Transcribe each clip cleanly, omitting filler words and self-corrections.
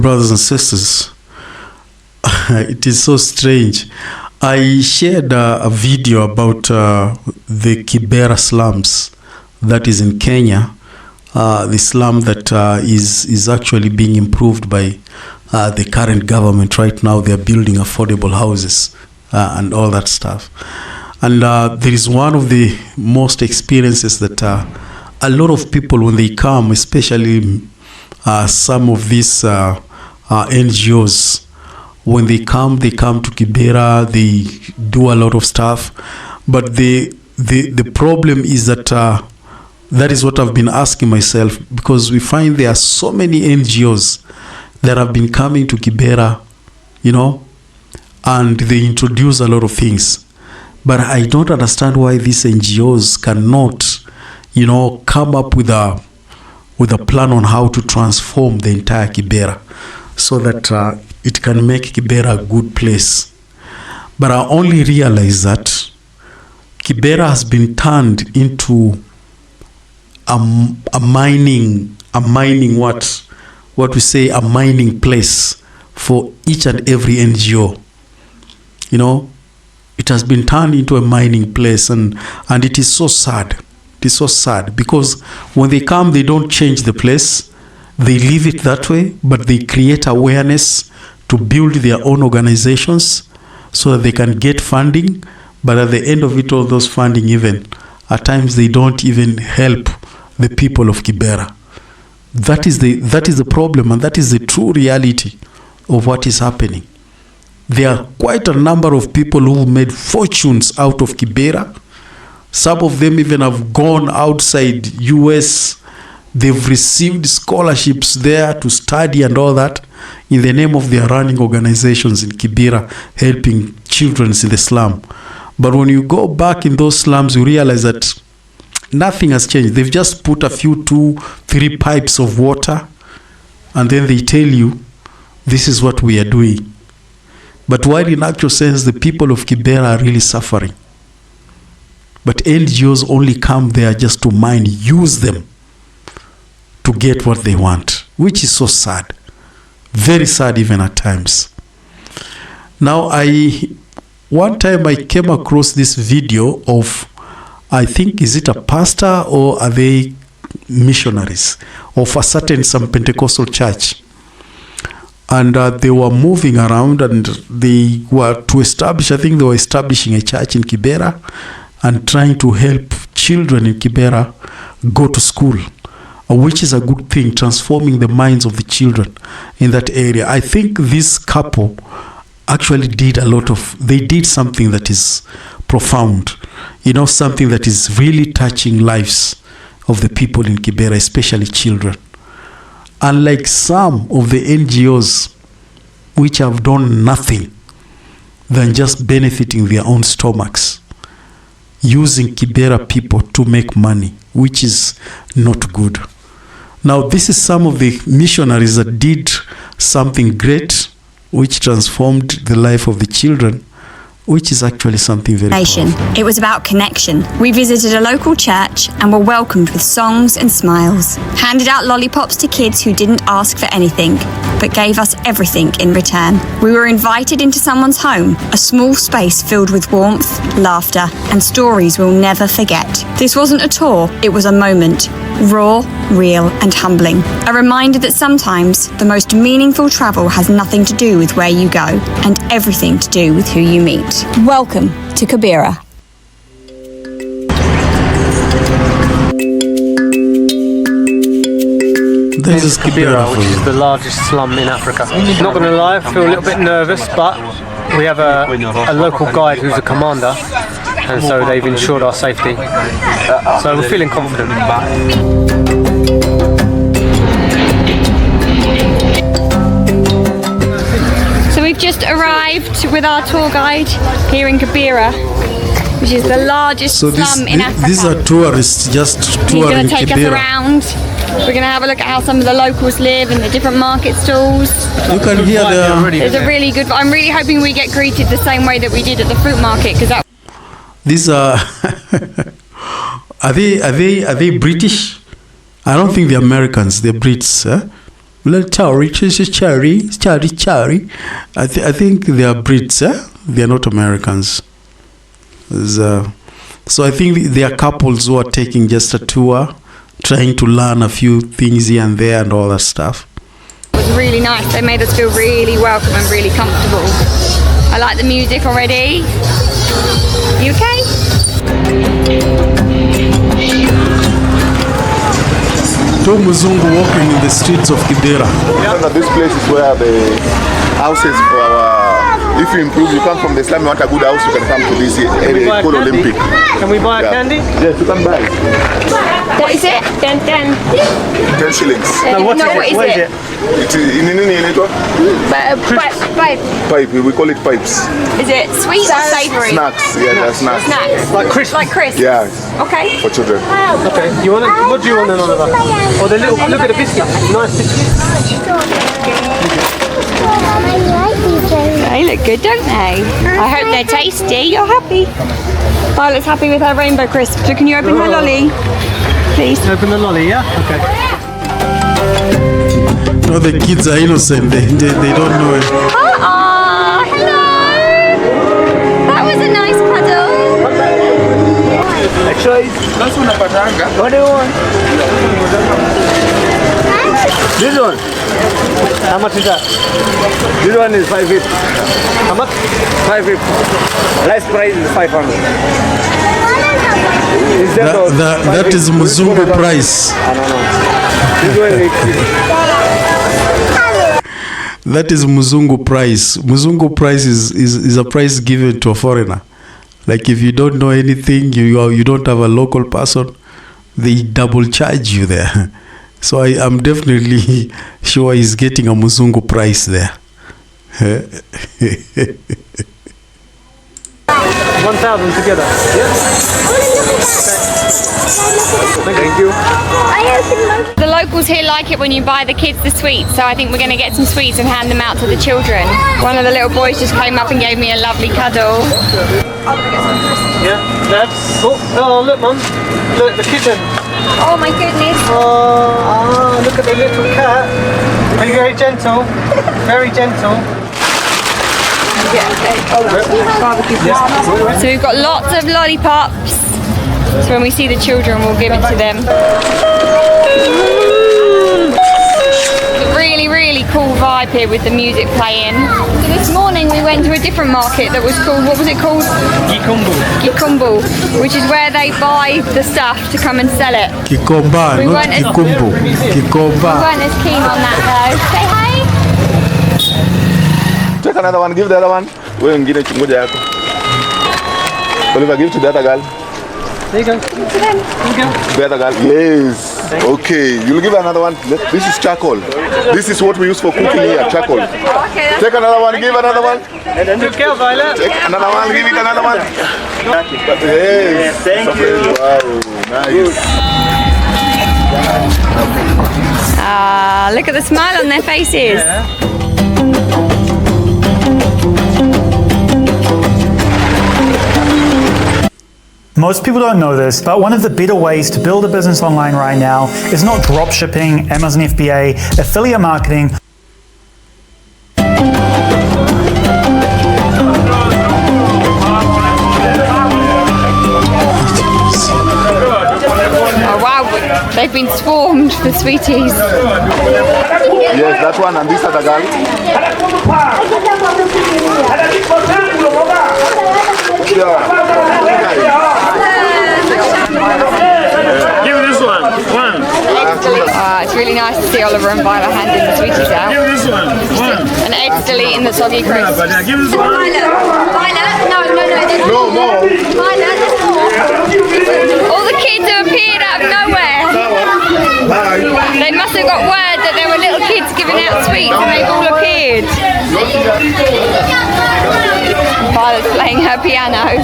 Brothers and sisters, it is so strange. I shared a video about the Kibra Slums that is in Kenya, the slum that is actually being improved by the current government right now. They are building affordable houses and all that stuff. And there is one of the most experiences that a lot of people, when they come, especially some of these NGOs, when they come to Kibera, they do a lot of stuff. But the problem is that that is what I've been asking myself, because we find there are so many NGOs that have been coming to Kibera, and they introduce a lot of things. But I don't understand why these NGOs cannot, come up with a plan on how to transform the entire Kibera, so that it can make Kibera a good place. But I only realize that Kibera has been turned into a mining place for each and every NGO. It has been turned into a mining place, and it is so sad. It is so sad, because when they come, they don't change the place. They leave it that way, but they create awareness to build their own organizations so that they can get funding. But at the end of it, all those funding, even at times, they don't even help the people of Kibera. That is the problem, and that is the true reality of what is happening. There are quite a number of people who made fortunes out of Kibera. Some of them even have gone outside US. They've received scholarships there to study and all that in the name of their running organizations in Kibera, helping children in the slum. But when you go back in those slums, you realize that nothing has changed. They've just put a few 2-3 pipes of water, and then they tell you, this is what we are doing. But while in actual sense, the people of Kibera are really suffering. But NGOs only come there just to use them to get what they want, which is so sad. Very sad even at times. Now, one time I came across this video of, I think, is it a pastor or are they missionaries of some Pentecostal church? And they were moving around, and they were establishing a church in Kibera and trying to help children in Kibera go to school, which is a good thing, transforming the minds of the children in that area. I think this couple actually did they did something that is profound, something that is really touching lives of the people in Kibera, especially children. Unlike some of the NGOs which have done nothing than just benefiting their own stomachs, using Kibera people to make money, which is not good. Now, this is some of the missionaries that did something great, which transformed the life of the children, which is actually something very powerful. It was about connection. We visited a local church and were welcomed with songs and smiles, handed out lollipops to kids who didn't ask for anything, but gave us everything in return. We were invited into someone's home, a small space filled with warmth, laughter, and stories we'll never forget. This wasn't a tour, it was a moment. Raw, real, and humbling. A reminder that sometimes the most meaningful travel has nothing to do with where you go and everything to do with who you meet. Welcome to Kibera. This is Kibera, which is the largest slum in Africa. Not going to lie, I feel a little bit nervous, but we have a local guide who's a commander, and so they've ensured our safety. So we're feeling confident. So we've just arrived with our tour guide here in Kibera, which is the largest slum in Africa. These are tourists just touring Kibera. He's going to take us around. We're going to have a look at how some of the locals live in the different market stalls. You can hear there's a really good. I'm really hoping we get greeted the same way that we did at the fruit market, because that. These are are they British? I don't think they're Americans. They're Brits. Little cherry, cherry. I think they are Brits, eh? They are not Americans. So I think they are couples who are taking just a tour, trying to learn a few things here and there and all that stuff. It was really nice. They made us feel really welcome and really comfortable. I like the music already. You okay? Tom Muzungu walking in the streets of Kibra. This place is where the houses for our... If you improve, you come from the slum, you want a good house, you can come to this area called Olympic. Can we buy a candy? Yes, you can buy. What is it? 10 shillings. No, what is it? It's in pipe. We call it pipes. Is it sweet or savoury? Snacks. Yeah, they're snacks. Snacks. Like crisps? Like crisps? Yeah. Okay. For children. Okay. What do you want then, Oliver? Oh, the little, look at the biscuit. Nice biscuit. They look good, don't they? I hope they're tasty. You're happy. Violet's happy with her rainbow crisp. So can you open her lolly, please? Open the lolly, yeah? Okay. No, the kids are innocent. They don't know it. Oh, hello. That was a nice cuddle. What do you want? This one. How much is that? This one is 550. How much? 550. Last price is 500. That is Muzungu price. This one is That is Muzungu price. Muzungu price is a price given to a foreigner. Like if you don't know anything, you don't have a local person, they double charge you there. So I'm definitely sure he's getting a Muzungu price there. 1,000 together. Thank you. The locals here like it when you buy the kids the sweets, so I think we're going to get some sweets and hand them out to the children. One of the little boys just came up and gave me a lovely cuddle. Yeah, that's... Oh, look, Mum. Look, the kitten. Oh my goodness. Oh, look at the little cat. Be very gentle. Very gentle. So we've got lots of lollipops. So when we see the children, we'll give it to them. Really, really cool vibe here with the music playing. So this morning we went to a different market that was called, what was it called? Gikumbu, which is where they buy the stuff to come and sell it. Kikomba, We not weren't as- Kikumbu. We Kikomba. weren't as keen on that though. Say hi. Take another one, give the other one. Wewe mwingine chunguja yako. Oliver, give to the other girl. There you go. The other girl. Yes. Okay, you'll give another one. This is charcoal. This is what we use for cooking here, charcoal. Okay, Take another one, give another one. Good girl, Violet. Take another one, give it another one. Yes. Thank you. Wow, nice. Ah, look at the smile on their faces. Most people don't know this, but one of the better ways to build a business online right now is not drop shipping, Amazon FBA, affiliate marketing. Oh wow, they've been swarmed for sweeties. Yes, that one and this other girl. Give this one. One. It's really nice to see Oliver and Violet handing the sweeties out. Give this one. One. And Ed's deleting the soggy crisps. Give this one. Violet, no, there's No, more. Violet, there's more. All the kids have appeared out of nowhere. They must have got word that there were little kids giving out sweets and they've all appeared. Violet's playing her piano.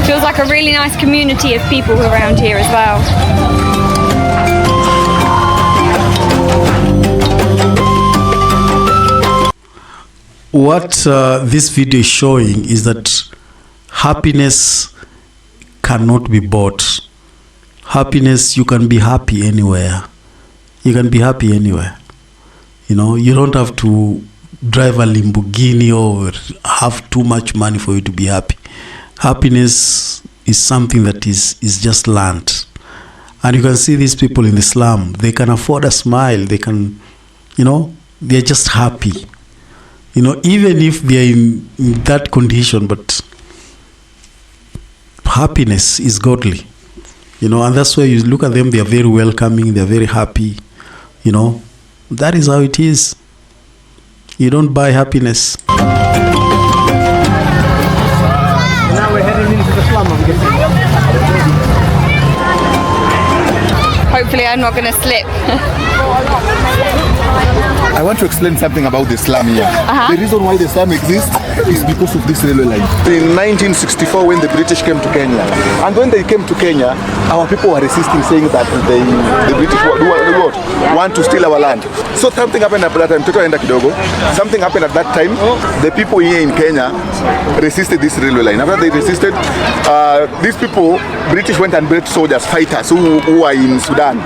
Feels like a really nice community of people around here as well. What this video is showing is that happiness cannot be bought. Happiness, you can be happy anywhere. You can be happy anywhere. You know, you don't have to drive a Lamborghini or have too much money for you to be happy. Happiness is something that is just learned. And you can see these people in the slum, they can afford a smile, they can, you know, they're just happy. You know, even if they're in that condition, but happiness is godly. You know, and that's why you look at them, they are very welcoming, they are very happy. You know, that is how it is. You don't buy happiness. Now we're heading into the slum, I'm guessing. Hopefully I'm not going to slip. I want to explain something about the slum here. The reason why the slum exists is because of this railway line. In 1964, when the British came to Kenya, and when they came to Kenya, our people were resisting, saying that the British want to steal our land. So something happened at that time. Something happened at that time. The people here in Kenya resisted this railway line. After they resisted, these people, British went and brought soldiers, fighters who are in Sudan.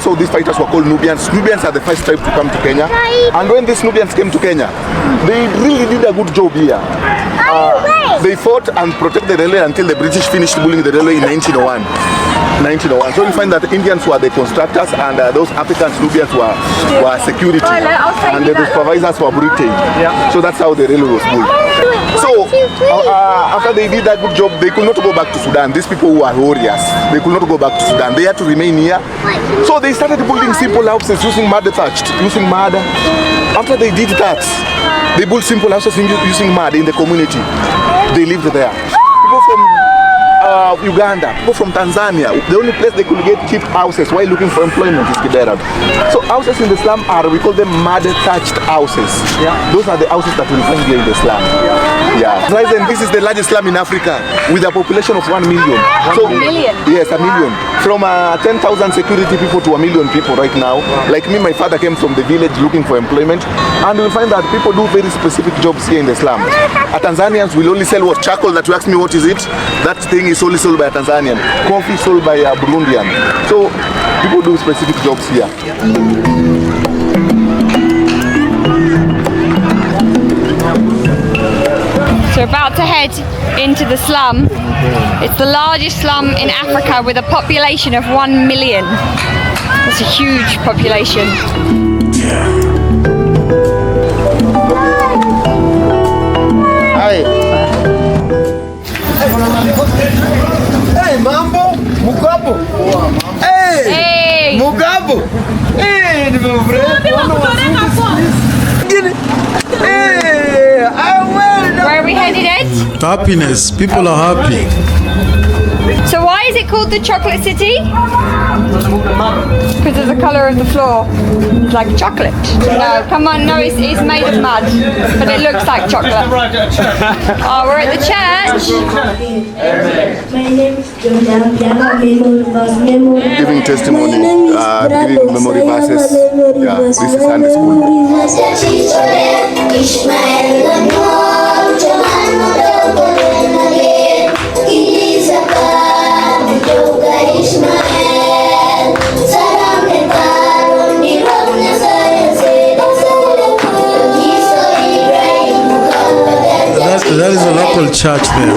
So these fighters were called Nubians. Nubians are the first tribe to come to Kenya. And when these Nubians came to Kenya, they really did a good job here. They fought and protected the railway until the British finished building the railway in 1901. So you find that Indians were the constructors and those Africans, Nubians were security. And the supervisors were Britain. So that's how the railway was built. So after they did that good job, they could not go back to Sudan. These people who are warriors, they could not go back to Sudan. They had to remain here. So they started building simple houses using mud thatched, using mud. After they did that, they built simple houses using mud in the community. They lived there. People from Uganda, people from Tanzania, the only place they could get cheap houses while looking for employment is Kibera. So houses in the slum we call them mud thatched houses. Those are the houses that we find here in the slum. This is the largest slum in Africa with a population of 1 million. So, 1 million? Yes, 1 million. From 10,000 security people to 1 million people right now. Like me, my father came from the village looking for employment, and you'll find that people do very specific jobs here in the slum. Tanzanians will only sell charcoal. That you ask me what is it? That thing is only sold by a Tanzanian. Coffee sold by a Burundian. So people do specific jobs here. So we're about to head into the slum. It's the largest slum in Africa with a population of 1 million. It's a huge population. Hi. Hey, mambo, mukapo. Hey, mukapo. Hey, ni Where are we headed, Ed? Happiness. People are happy. So why is it called the Chocolate City? Because of the colour of the floor. It's like chocolate. No, come on, no, it's made of mud, but it looks like chocolate. Oh, we're at the church. Giving testimony, giving memory verses. Yeah, this is Sunday school. That is a local church there.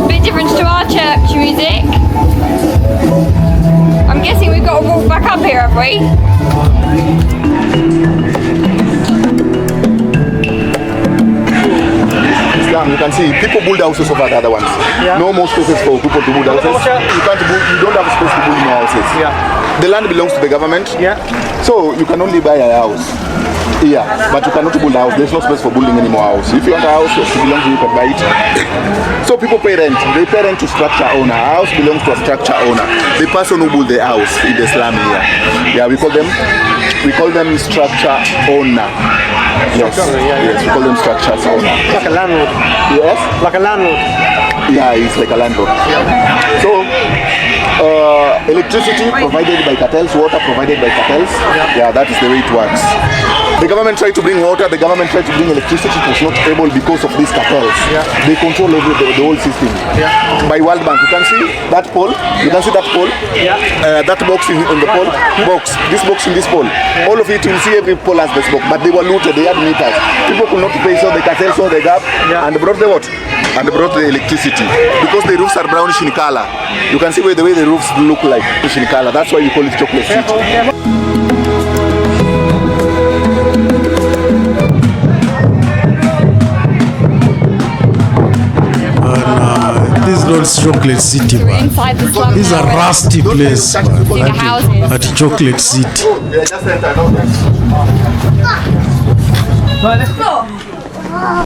Bit different to our church music. I'm guessing we've got to walk back up here, have we? You can see people build houses over the other ones. No more spaces for people to build houses. You don't have space to build more houses. The land belongs to the government. So you can only buy a house. But you cannot build a house. There's no space for building any more house. If you want a house, it belongs to you, you can buy it. So people pay rent. They pay rent to structure owner. A house belongs to a structure owner. The person who built the house in the slum here. We call them structure owner. Yes, we call them structure owner. Like a landlord. Yes? Like a landlord. Yeah, it's like a landlord. So, electricity provided by cartels, water provided by cartels. That is the way it works. The government tried to bring water, the government tried to bring electricity, it was not able because of these cartels. They control the whole system. By World Bank, you can see that pole, that box on the pole, this box in this pole. All of it, you'll see every pole has this box, but they were looted, they had meters. People could not pay, so the cartel saw the gap and brought the what? And brought the electricity. Because the roofs are brownish in color. You can see the way the roofs look like in color. That's why you call it chocolate city. This is not chocolate city, man. Inside the slum. This is a rusty place, man. Houses. At chocolate city.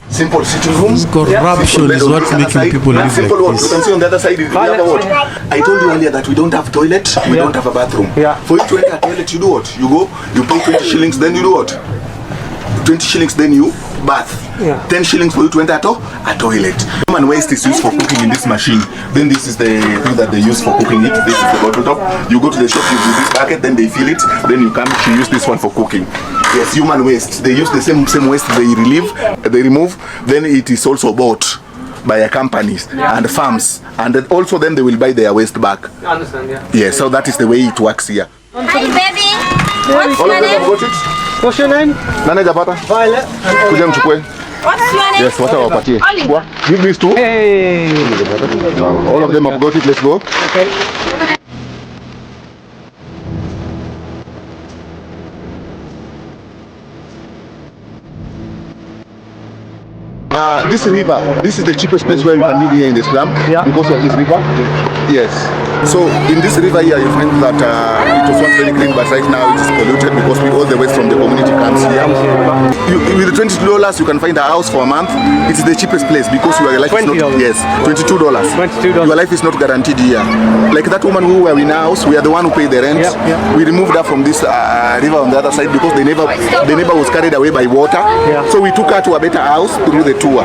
Simple sitting room. This corruption is what making people live like You this. can see on the other side is the other what? I told you earlier that we don't have toilet, we don't have a bathroom. For you to enter a toilet, you do what? You go, you pay 20 shillings, then you do what? 20 shillings, then you bath. 10 shillings for you to enter a toilet. Human waste is used for cooking in this machine. Then this is the thing that they use for cooking it. This is the bottle top. You go to the shop, you use this bucket, then they fill it. Then you come to use this one for cooking. Yes, human waste. They use the same waste they remove. Then it is also bought by a companies and farms, and then also then they will buy their waste back. I understand, Yeah, so that is the way it works here. Hey, baby. What's All your of them have name? got it. What's your name? Nane japata? Violet. Kuja mchukue. What's your name? Yes, wacha wapatie. Give these two. Hey. All of them have got it. Let's go. Okay. This river, this is the cheapest place where you can live here in the slum because of this river. Yes. So in this river here, you find that it was once very clean, but right now it is polluted because all the waste from the community comes here. With $22, you can find a house for a month. It is the cheapest place because your life is not. Yes, $22. $22. Your life is not guaranteed here. Like that woman who were in our house, we are the one who pay the rent. We removed her from this river on the other side because the neighbor was carried away by water. So we took her to a better house through the tour.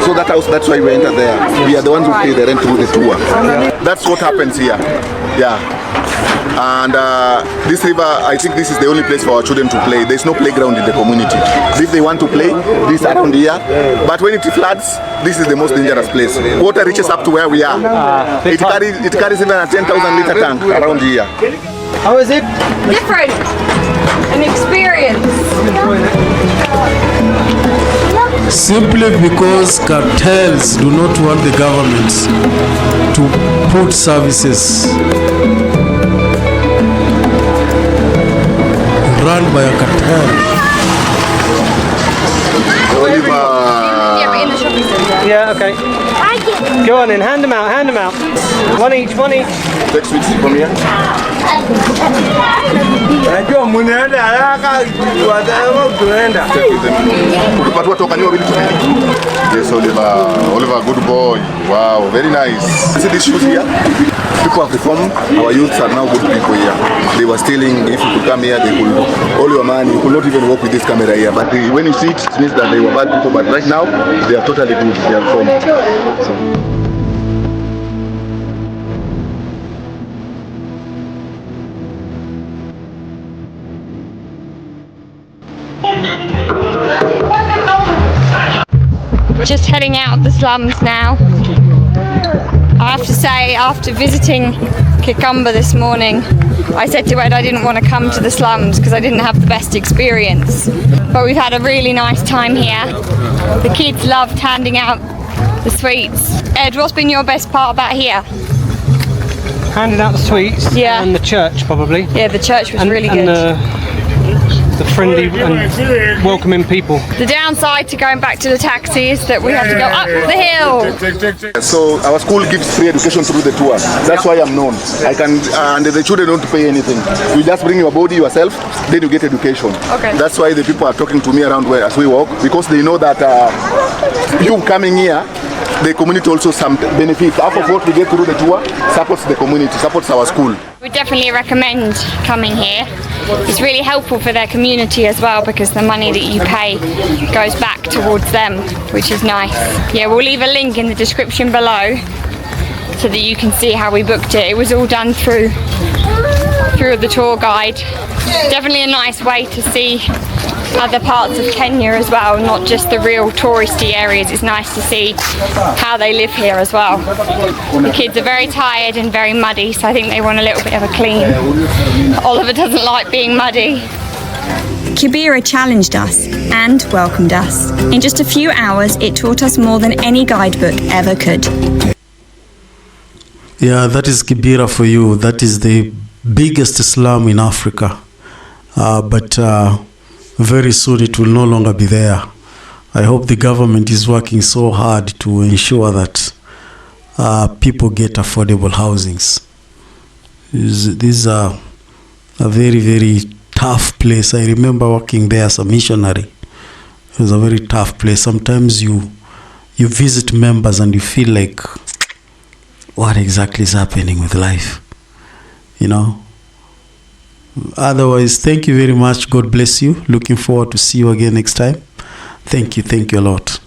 So that house, that's why we entered there. We are the ones who pay the rent through the tour. That's what happens here. Yeah. And this river, I think this is the only place for our children to play. There's no playground in the community. If they want to play, this around here. But when it floods, this is the most dangerous place. Water reaches up to where we are. It carries even a 10,000 liter tank around here. How is it? Different. An experience. Simply because cartels do not want the government to put services run by a cartel. Yeah, in the shopping centre. Yeah, okay. Go on then, hand them out, hand them out. One each, one each. Take sweets from here. Ukipatiwa toka ni wawili tumeni. Yes, Oliver, good boy. Wow, very nice. See these shoes here? People have reformed. Our youths are now good people here. They were stealing. If you could come here, they could all your money. You could not even walk with this camera here. But when you see it, it means that they were bad people. But right now, they are totally good. They are reformed. So. Just heading out of the slums now. I have to say, after visiting Kibra this morning, I said to Ed I didn't want to come to the slums because I didn't have the best experience. But we've had a really nice time here. The kids loved handing out the sweets. Ed, what's been your best part about here? Handing out the sweets. Yeah. And the church, probably. Yeah, the church was really and good. The friendly and welcoming people. The downside to going back to the taxi is that we have to go up the hill. So our school gives free education through the tour. That's why I'm known. I can, and the children don't pay anything. You just bring your body yourself, then you get education. Okay. That's why the people are talking to me around where as we walk, because they know that you coming here, the community also some benefits. Half of what we get through the tour supports the community, supports our school. We definitely recommend coming here. It's really helpful for their community as well because the money that you pay goes back towards them, which is nice. Yeah, we'll leave a link in the description below so that you can see how we booked it. It was all done through the tour guide. Definitely a nice way to see other parts of Kenya as well, not just the real touristy areas. It's nice to see how they live here as well. The kids are very tired and very muddy, so I think they want a little bit of a clean. Oliver doesn't like being muddy. Kibra challenged us and welcomed us. In just a few hours, it taught us more than any guidebook ever could. Yeah, that is Kibra for you. That is the biggest slum in Africa. But very soon it will no longer be there. I hope the government is working so hard to ensure that people get affordable housings. These are a very, very tough place. I remember working there as a missionary. It was a very tough place. Sometimes you visit members and you feel like, what exactly is happening with life? You know? Otherwise, thank you very much. God bless you. Looking forward to see you again next time. Thank you a lot.